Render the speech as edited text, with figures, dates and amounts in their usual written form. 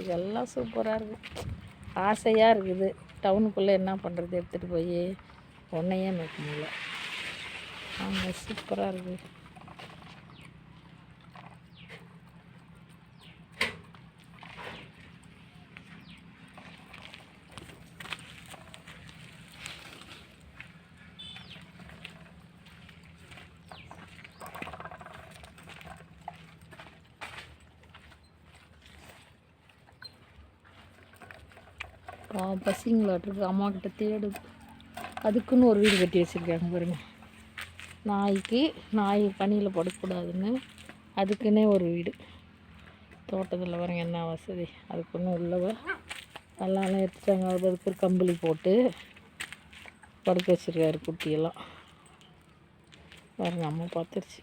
பார்த்துக்க எல்லாம் சூப்பராக இருக்குது. ஆசையாக இருக்குது. டவுனுக்குள்ளே என்ன பண்ணுறது, எடுத்துகிட்டு போய் ஒன்றையே மேய்க்க முடியல. ஆமாம், சூப்பராக இருக்குது. பசிங்களாட்டிருக்கு, அம்மா கிட்ட தேடுது. அதுக்குன்னு ஒரு வீடு கட்டி வச்சுருக்காங்க பாருங்க. நாய் பனியில் படக்கூடாதுன்னு அதுக்குன்னே ஒரு வீடு தோட்டத்தில் பாருங்க. என்ன வசதி, அதுக்குன்னு உள்ளவ எல்லாம் எடுத்துட்டாங்க. அதுக்கு ஒரு கம்பளி போட்டு படுக்க வச்சுருக்காரு குட்டியெல்லாம் பாருங்க. அம்மா பார்த்துருச்சு.